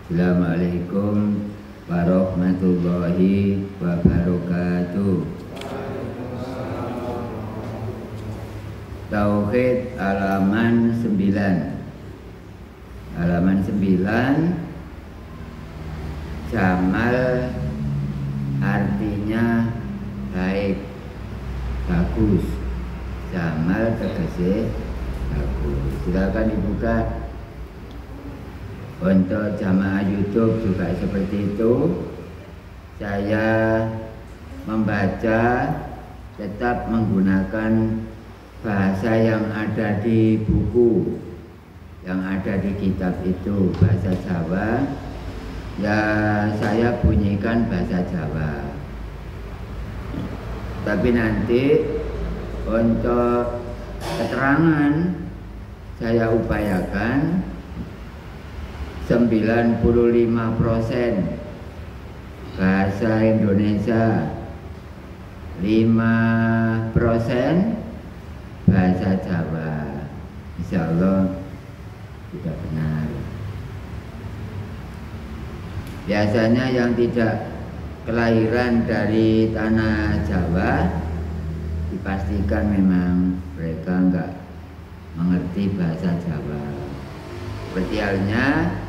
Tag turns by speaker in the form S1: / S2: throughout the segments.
S1: Assalamualaikum warahmatullahi wabarakatuh. Tauhid halaman 9. Halaman 9. Jamal artinya baik, bagus. Jamal tegese bagus. Silakan dibuka. Untuk jamaah YouTube juga seperti itu. Saya membaca tetap menggunakan bahasa yang ada di buku, yang ada di kitab itu, bahasa Jawa. Ya saya bunyikan bahasa Jawa. Tapi nanti untuk keterangan saya upayakan 95% bahasa Indonesia, 5% bahasa Jawa. Insya Allah tidak benar. Biasanya yang tidak kelahiran dari tanah Jawa dipastikan memang mereka enggak mengerti bahasa Jawa. Seperti halnya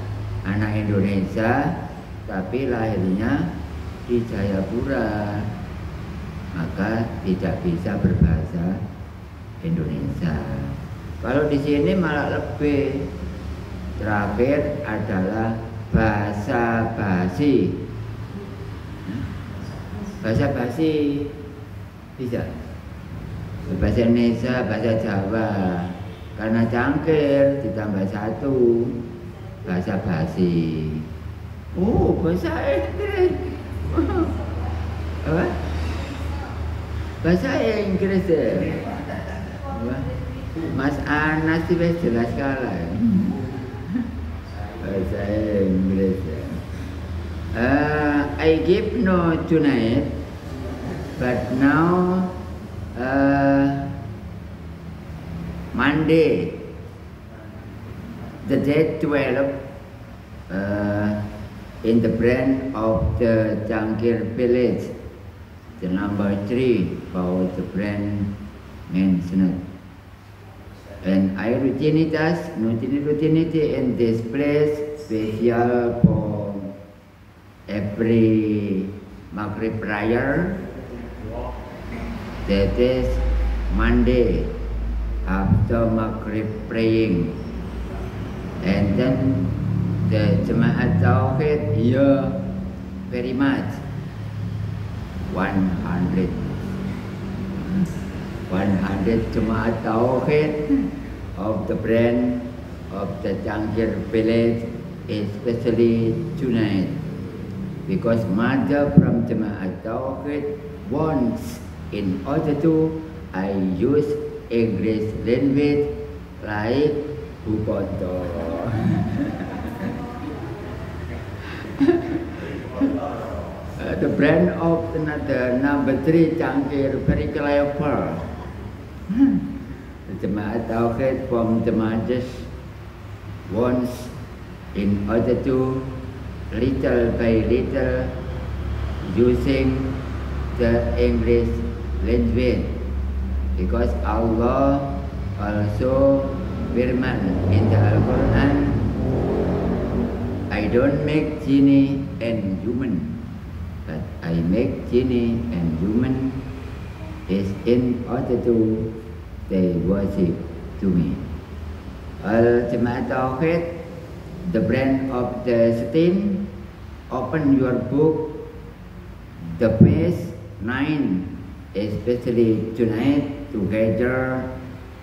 S1: anak Indonesia tapi lahirnya di Jayapura, maka tidak bisa berbahasa Indonesia. Kalau di sini malah lebih terakhir adalah bahasa basi. Bahasa basi bisa bahasa Indonesia, bahasa Jawa. Karena cangkir ditambah 1 bahasa basi. Oh, bahasa Inggris. Apa? Bahasa Inggris ya. Mas Anas itu jelas kalah. Bahasa Inggris ya. I give no tonight, but now Monday, the date 12, in the brand of the Cangkir village, the number 3 about the brand mentioned. And I routinity in this place special for every Maghrib prayer, that is Monday after Maghrib praying. And then the Jemaat Tauhid here very much 100 Jemaat Tauhid of the brand of the Cangkir village, especially tonight, because mother from Jemaat Tauhid wants in order to I use English language like Bukoto. The brand of the number 3 Cangkir very clever. The Jemaat Tauhid from Jemaat wants in order to little by little using the English language, because Allah also firman in the Al-Quran, I don't make genie and human, but I make genie and human is in order to they worship to me. Al-Jemaat Tauhid, the brand of the Stin, open your book, the page 9, especially tonight, together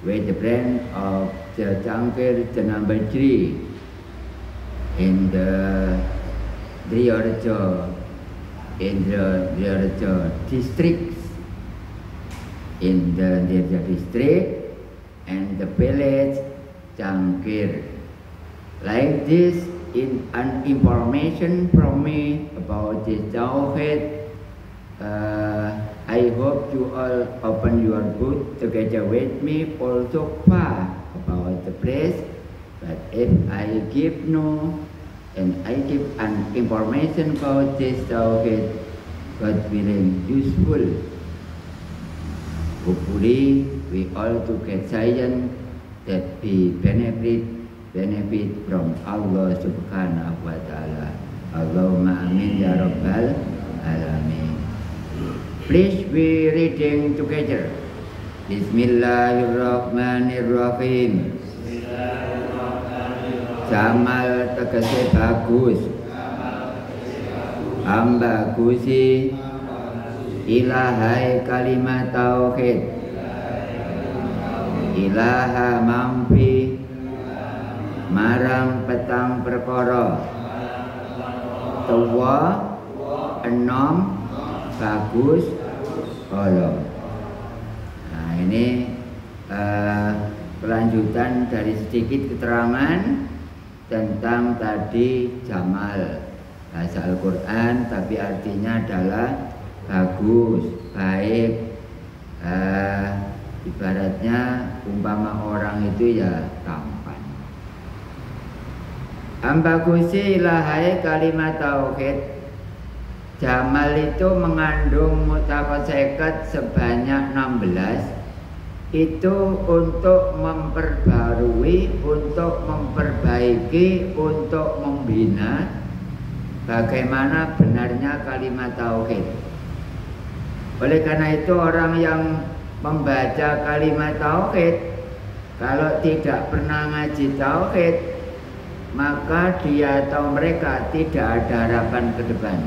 S1: with the brand of the Cangkir, the number 3 in the Driarjo, in the Driarjo districts, in the Driarjo district and the village Cangkir. Like this, in an information from me about this Tauhid, I hope you all open your book together with me for so far about the place. But if I give no And I give an information about this Tauhid, God willing, useful. Hopefully, we all to get science that we benefit from Allah Subhanahu wa Ta'ala. Allahumma amin ya rabbal alamin. Please we reading together. Bismillahirrahmanirrahim. Jamal tegese bagus, ambagusi ilahai kalimat tauhid, ilaha mampi marang petang perkara, tua enom bagus kolom. Nah ini kelanjutan dari sedikit keterangan tentang tadi jamal, bahasa Al-Quran, tapi artinya adalah bagus, baik. Ibaratnya umpama orang itu ya tampan. Ambagusi ilahai kalimat tauhid. Jamal itu mengandung mutaqatsaikat sebanyak 16. Itu untuk memperbarui, untuk memperbaiki, untuk membina bagaimana benarnya kalimat tauhid. Oleh karena itu orang yang membaca kalimat tauhid kalau tidak pernah ngaji tauhid, maka dia atau mereka tidak ada harapan ke depan.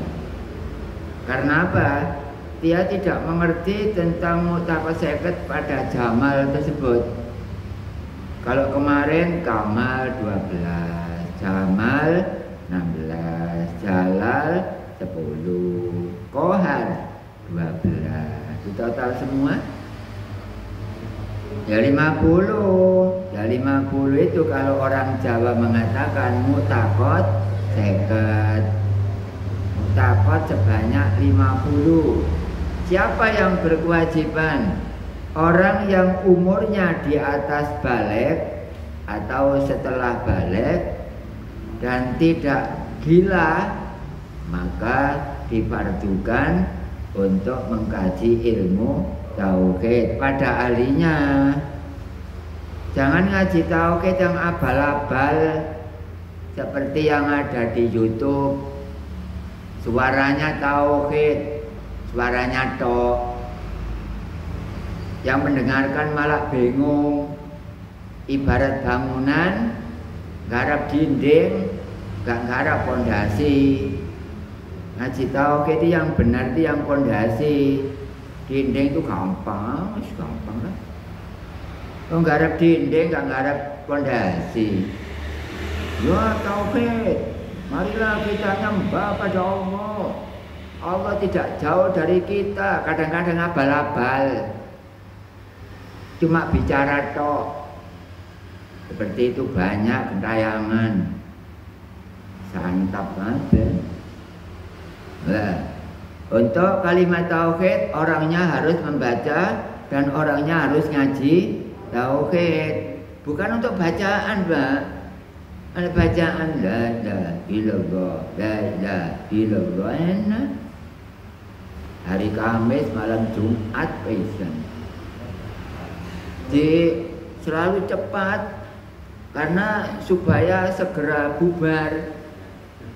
S1: Karena apa? Dia tidak mengerti tentang mutaqatsaikat pada jamal tersebut. Kalau kemarin kamal 12, jamal 16, jalal 10, kohar 12. Itu total semua ya 50. Ya 50 itu kalau orang Jawa mengatakan mutaqatsaikat. Mutaqat sebanyak 50. Siapa yang berkewajiban? Orang yang umurnya di atas baligh atau setelah baligh dan tidak gila, maka difardukan untuk mengkaji ilmu tauhid pada ahlinya. Jangan ngaji tauhid yang abal-abal seperti yang ada di YouTube. Suaranya tauhid, suaranya tok, yang mendengarkan malah bingung. Ibarat bangunan garap dinding, gak garap pondasi. Ngaji tauhid itu yang benar itu yang pondasi. Dinding itu gampang, gampang lah. Kalau garap dinding gak garap pondasi. Ya tauhid, marilah kita nyembah pada Allah. Allah tidak jauh dari kita. Kadang-kadang abal-abal, cuma bicara tok. Seperti itu banyak tayangan. Santap aja. Nah, untuk kalimat tauhid orangnya harus membaca dan orangnya harus ngaji tauhid. Bukan untuk bacaan, Pak. Ada bacaan la ilaha illallah, la ilaha illallah. Hari Kamis, malam Jumat, pesan. Selalu cepat karena supaya segera bubar.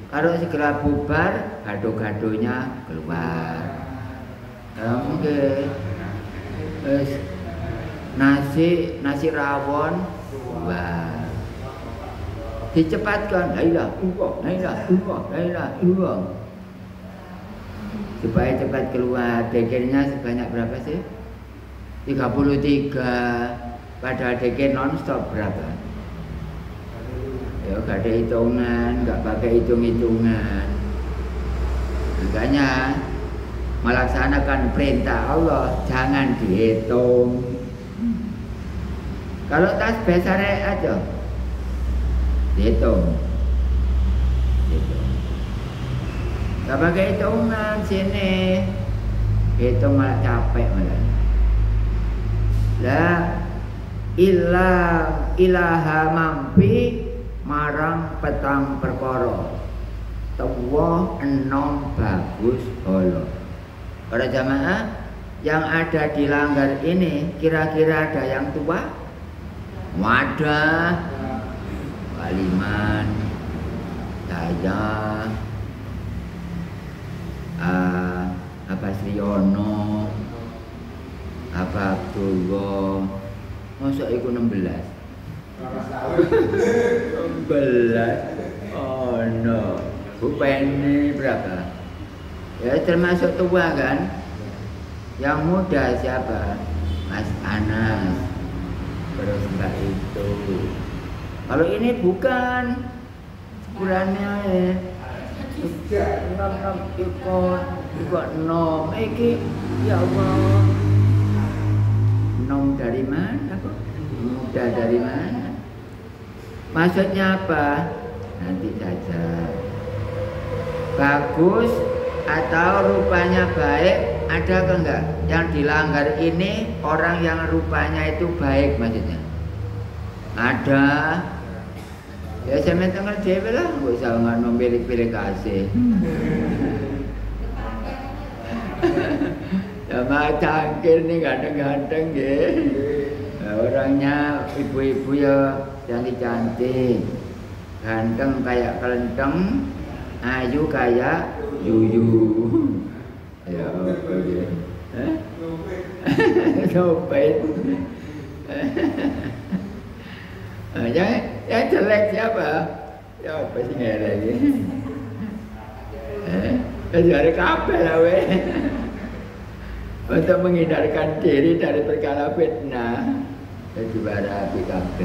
S1: Kalau segera bubar, gado-gadonya keluar. Mungkin nasi rawon keluar. Dicepatkan, la ilaha illallah, la ilaha illallah, la ilaha illallah. Supaya cepat keluar. Dekirnya sebanyak berapa sih? 33. Padahal dekir non-stop berapa? Ya gak ada hitungan, gak pakai hitung-hitungan. Makanya melaksanakan perintah Allah jangan dihitung. Kalau tasbih syariat aja dihitung. Gak pakai hitungan sini. Hitung malah capek malah. La ilaha mampi marang petang perkara. tua, 6 bagus holo. Para jamaah yang ada di Langgar ini kira-kira ada yang tua? Wadah, Kaliman, saya, apa Sriono, apa Abdullah, masa iku 16? 16. Oh no. Bu Penny berapa? Ya termasuk tua kan? Yang muda siapa? Mas Anas. Terus Mbak itu. Kalau ini bukan. Ukurannya ya. 6 ikut 6. Iki ya Allah. 6 dari mana kok? Muda dari mana? Maksudnya apa? Nanti saja. Bagus atau rupanya baik, ada ke enggak? Yang di Langgar ini orang yang rupanya itu baik maksudnya? Ada. Ya saya tengah dewe lah, nggak usah nggak pilih-pilih kasih. Sama cangkir nih ganteng-ganteng ya. Nah, orangnya ibu-ibu ya cantik-cantik, ganteng kayak kelenteng, ayu kayak yuyu. Ya apa ya? Sopet. Yang jelek siapa? Ya apa sih ngelak ini? Dari kabel lah weh. Untuk menghindarkan diri dari perkara fitnah dan juara PKB.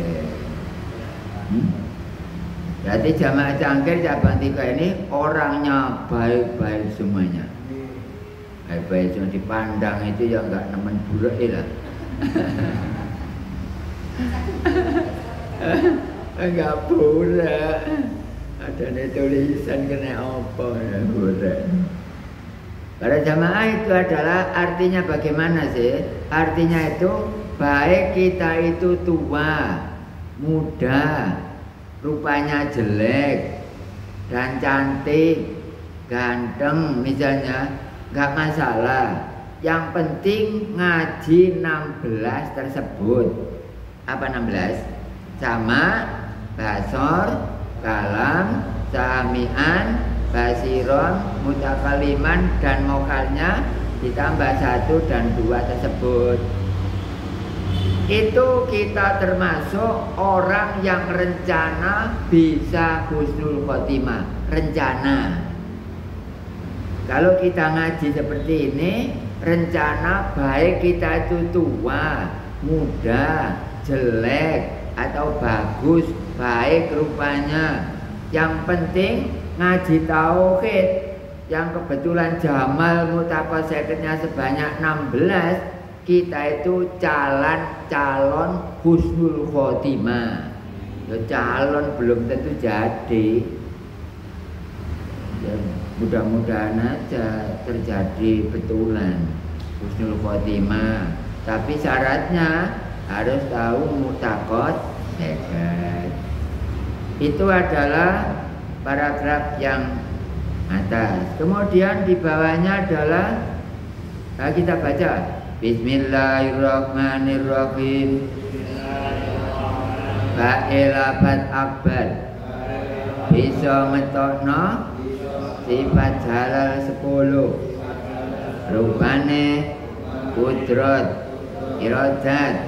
S1: Jadi jamaah cangkir cabang 3 ini orangnya baik-baik semuanya. Baik-baik cuma dipandang itu ya enggak nemen buruk lah. Enggak buruk. Ada tulisan kena apa ya buruk. Para jamaah itu adalah artinya bagaimana sih? Artinya itu baik kita itu tua, muda, rupanya jelek dan cantik, ganteng misalnya, nggak masalah. Yang penting ngaji 16 tersebut. Apa 16? Sama, basor, kalam, samian, basiron, mutakaliman dan mokalnya ditambah 1 dan 2 tersebut. Itu kita termasuk orang yang rencana bisa husnul khotimah. Rencana. Kalau kita ngaji seperti ini, rencana baik kita itu tua, muda, jelek atau bagus, baik rupanya. Yang penting ngaji tauhid yang kebetulan Jamal mutaqasidnya sebanyak 16, kita itu calon husnul khotimah. Ya calon belum tentu jadi. Ya, mudah-mudahan aja terjadi betulan husnul khotimah. Tapi syaratnya harus tahu mutaqasidat. Itu adalah paragraf yang atas. Kemudian di bawahnya adalah kita baca Bismillahirrahmanirrahim. Ba'ilabat akbar bisa ngetokno sifat halal 10. Rupane kudrat, iradat,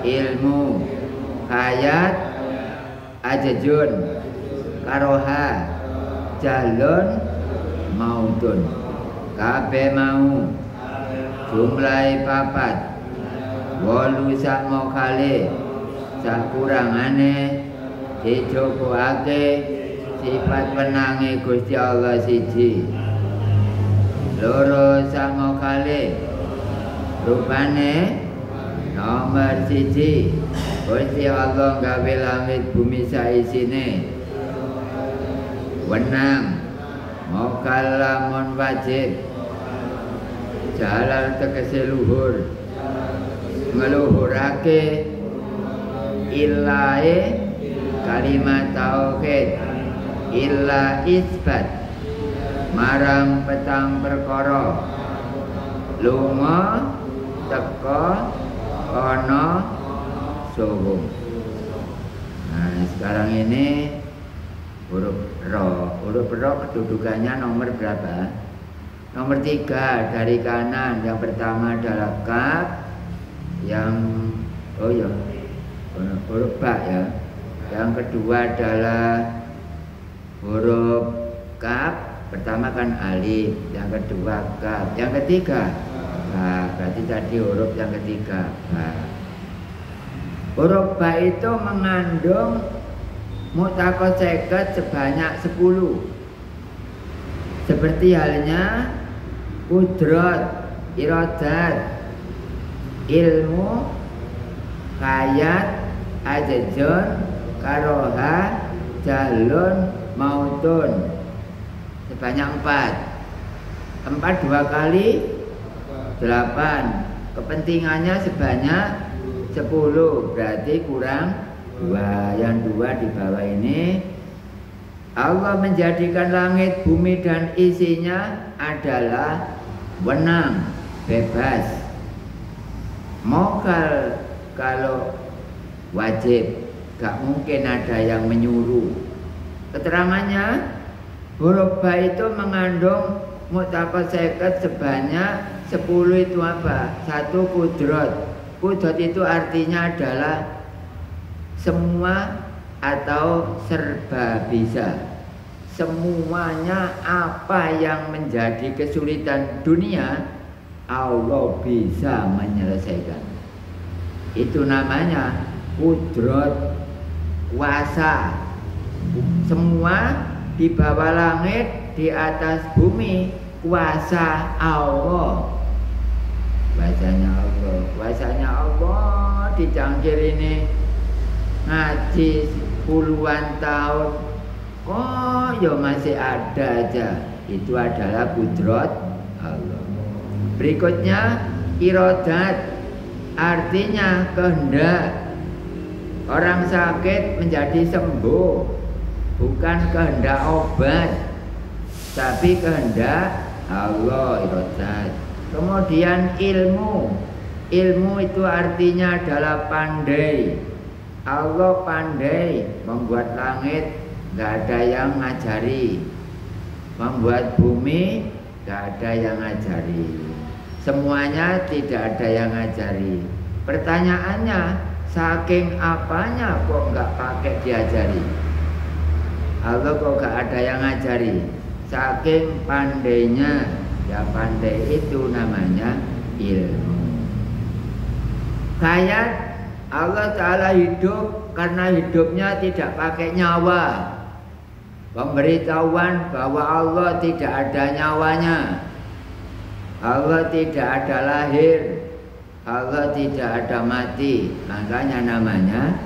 S1: ilmu, hayat, ajajun, karoha, jalun, mautun. Kabeh mau jumlahe 4. 8 sak mokale sak kurangane dijogoake sifat penange Gusti Allah 1. 2 sak mokale rupane nomor 1 Gusti Allah gawe langit bumi saisine. Wenang mokal lamun wajib jalal tegese luhur ngeluhurake ilahe kalimat tauhid illa isbat marang petang perkara lunga teka ana suwung. Nah, sekarang ini huruf ro. Huruf ro kedudukannya nomor berapa? Nomor 3 dari kanan. Yang pertama adalah kaf, yang huruf ba ya. Yang kedua adalah huruf kaf. Pertama kan alif, yang kedua kaf, yang ketiga ba. Berarti tadi huruf yang ketiga ba. Huruf ba itu mengandung mutakoseket sebanyak 10. Seperti halnya kudrat, iradat, ilmu, kayat, ajajon, karoha, jahlun, mautun. Sebanyak 4. 4 2 kali 8. Kepentingannya sebanyak 10. Berarti kurang 2. Yang 2 di bawah ini, Allah menjadikan langit, bumi dan isinya adalah wenang, bebas. Mokal kalau wajib, gak mungkin ada yang menyuruh. Keterangannya, huruf ba itu mengandung mutakoseket sebanyak 10 itu apa? 1 kudrat. Kudrat itu artinya adalah semua atau serba bisa. Semuanya apa yang menjadi kesulitan dunia, Allah bisa menyelesaikan. Itu namanya kudrat, kuasa. Semua di bawah langit, di atas bumi, kuasa Allah. Kuasanya Allah dicangkir ini ngaji puluhan tahun, kok ya masih ada aja. Itu adalah kudrat Allah. Berikutnya iradat, artinya kehendak. Orang sakit menjadi sembuh, bukan kehendak obat, tapi kehendak Allah, iradat. Kemudian ilmu. Ilmu itu artinya adalah pandai. Allah pandai membuat langit, gak ada yang ngajari. Membuat bumi, gak ada yang ngajari. Semuanya tidak ada yang ngajari. Pertanyaannya, saking apanya kok gak pakai diajari? Allah kok gak ada yang ngajari? Saking pandainya. Ya pandai itu namanya ilmu. Kayat, Allah Ta'ala hidup karena hidupnya tidak pakai nyawa. Pemberitahuan bahwa Allah tidak ada nyawanya. Allah tidak ada lahir. Allah tidak ada mati. Makanya namanya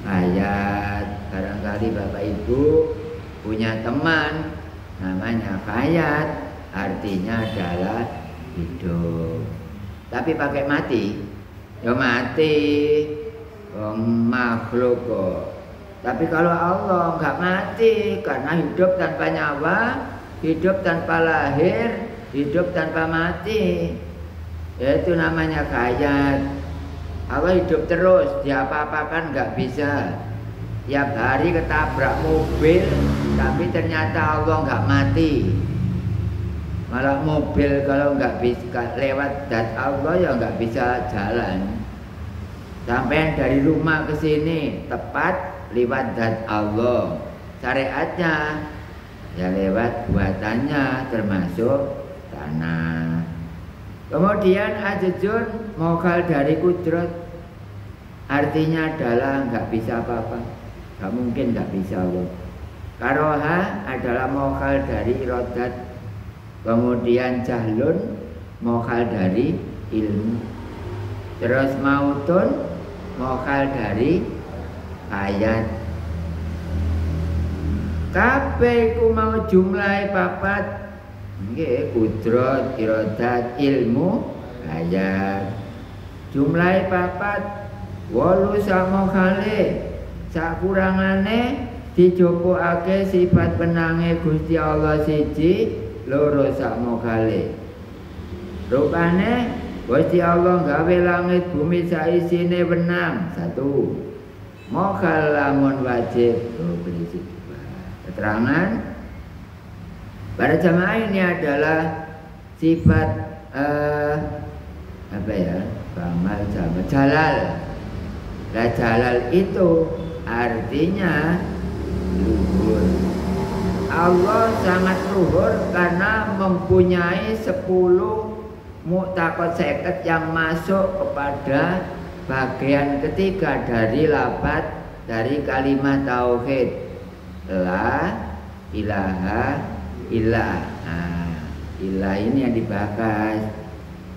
S1: kayat. Barangkali Bapak Ibu punya teman namanya kayat, artinya adalah hidup. Tapi pakai mati, ya mati, makhluk kok. Tapi kalau Allah nggak mati, karena hidup tanpa nyawa, hidup tanpa lahir, hidup tanpa mati, yaitu namanya kayat. Allah hidup terus, diapa-apakan nggak bisa. Tiap hari ketabrak mobil, tapi ternyata Allah nggak mati. Malah mobil kalau nggak bisa lewat zat Allah ya nggak bisa jalan. Sampai dari rumah ke sini tepat lewat zat Allah. Syariatnya ya lewat buatannya termasuk tanah. Kemudian ajejun mokal dari kudrat, artinya adalah nggak bisa apa-apa, nggak mungkin nggak bisa Allah. Karoha adalah mokal dari iradat. Kemudian jahlun mokal dari ilmu. Terus mautun mokal dari ayat. Kabeh ku mau jumlahe papat. Nggih, kudrat, iradat, ilmu, ayat. Jumlahe papat. 8 samokale. Sakurangane dijupukake sifat penange Gusti Allah siji, loro sakmo kali. Rupane Gusti Allah gawe langit bumi saisine wenang. 1. Mokal lamun wajib. Berisik. Keterangan pada jamaah ini adalah sifat Kamal jamal jalal. Nah, jalal itu artinya luhur. Allah sangat luhur karena mempunyai 10 mu'taqad 50 yang masuk kepada bagian ketiga dari lafaz dari kalimat tauhid. La ilaha illallah. Nah, ilah ini yang dibahas.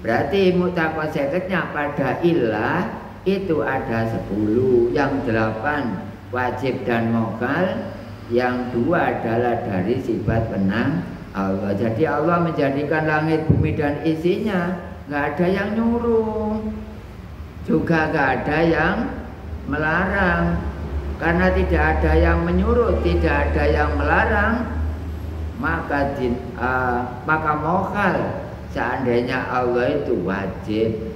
S1: Berarti mu'taqad 50-nya pada ilah itu ada 10, yang 8 wajib dan mokal, yang 2 adalah dari sifat wenang Allah. Jadi Allah menjadikan langit bumi dan isinya, nggak ada yang nyuruh, juga nggak ada yang melarang. Karena tidak ada yang menyuruh, tidak ada yang melarang, maka mokal seandainya Allah itu wajib.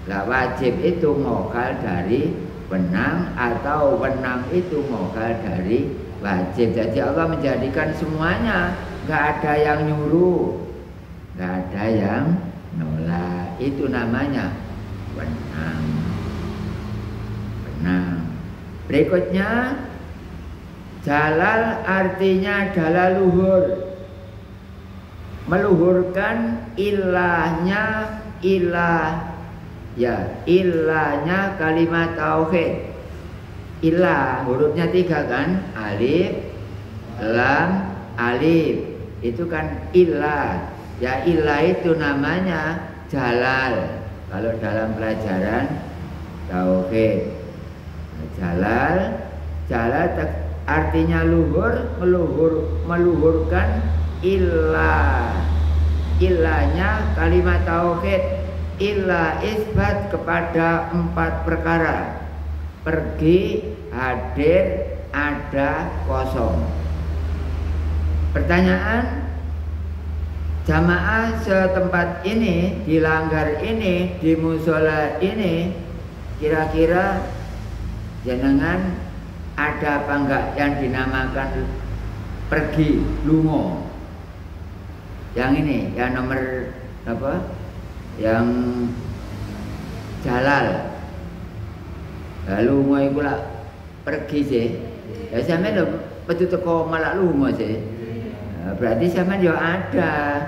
S1: Lah wajib itu mokal dari wenang, atau wenang itu mokal dari wajib. Jadi Allah menjadikan semuanya, nggak ada yang nyuruh, nggak ada yang nolak. Itu namanya wenang. Wenang. Berikutnya jalal artinya adalah luhur. Meluhurkan ilahnya, ilahnya kalimat tauhid. Ilah hurufnya 3 kan? Alif, lam, alif. Itu kan ilah. Ya ilah itu namanya jalal. Kalau dalam pelajaran tauhid. Jalal artinya luhur, meluhurkan ilah. Ilahnya kalimat tauhid. Ilah isbat kepada 4 perkara. Pergi, hadir, ada, kosong. Pertanyaan, jamaah setempat ini, di langgar ini, di musola ini, kira-kira jenengan ada apa enggak yang dinamakan pergi, lungo? Yang ini, yang nomor apa? Yang jalal. Lungo iku lak pergi sih. Ya sampean lho petu teko malah lungo sih. Berarti sampean yo ada.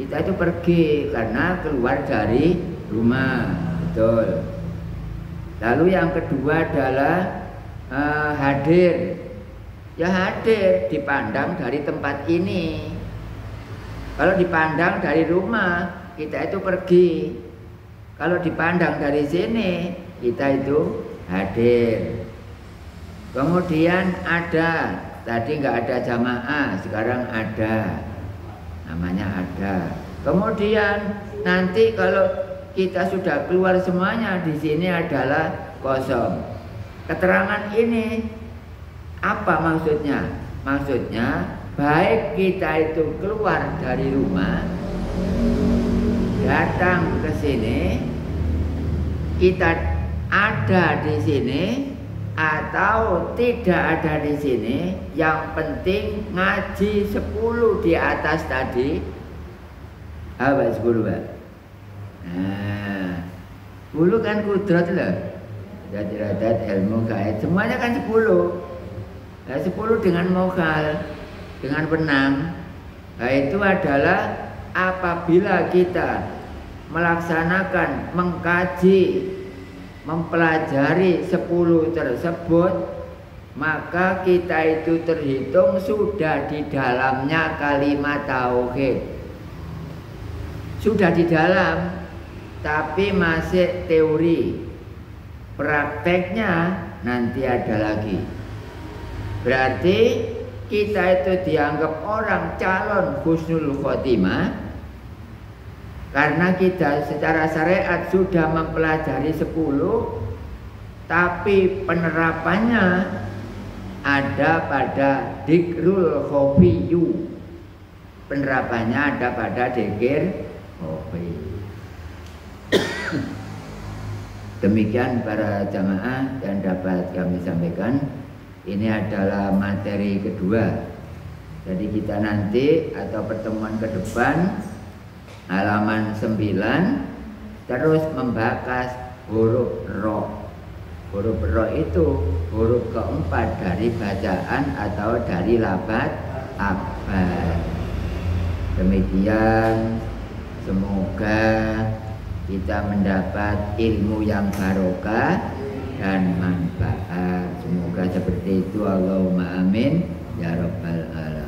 S1: Kita itu pergi karena keluar dari rumah. Betul. Lalu yang kedua adalah hadir. Ya hadir, dipandang dari tempat ini. Kalau dipandang dari rumah, kita itu pergi. Kalau dipandang dari sini, kita itu hadir. Kemudian ada, tadi nggak ada jamaah, sekarang ada. Namanya ada. Kemudian nanti kalau kita sudah keluar semuanya, di sini adalah kosong. Keterangan ini apa maksudnya? Maksudnya baik kita itu keluar dari rumah, datang ke sini, kita ada di sini atau tidak ada di sini, yang penting ngaji 10 di atas tadi. Apa 10, Pak? Nah, 10 kan kudrat loh. Radat ilmu gaib semuanya kan 10. Nah, 10 dengan mokal, dengan wenang. Nah, itu adalah apabila kita melaksanakan, mengkaji, mempelajari 10 tersebut, maka kita itu terhitung sudah di dalamnya kalimat tauhid. Sudah di dalam, tapi masih teori. Prakteknya nanti ada lagi. Berarti kita itu dianggap orang calon husnul khotimah karena kita secara syariat sudah mempelajari 10, tapi penerapannya ada pada dikrul khofiyyu. penerapannya ada pada dzikir kopi. Demikian para jamaah yang dapat kami sampaikan. Ini adalah materi kedua. Jadi kita nanti atau pertemuan ke depan halaman 9 terus membahas huruf ro. Huruf ro itu huruf keempat dari bacaan atau dari lafaz abad. Demikian, semoga kita mendapat ilmu yang barokah dan manfaat. Semoga seperti itu. Allahumma amin ya rabbal alamin.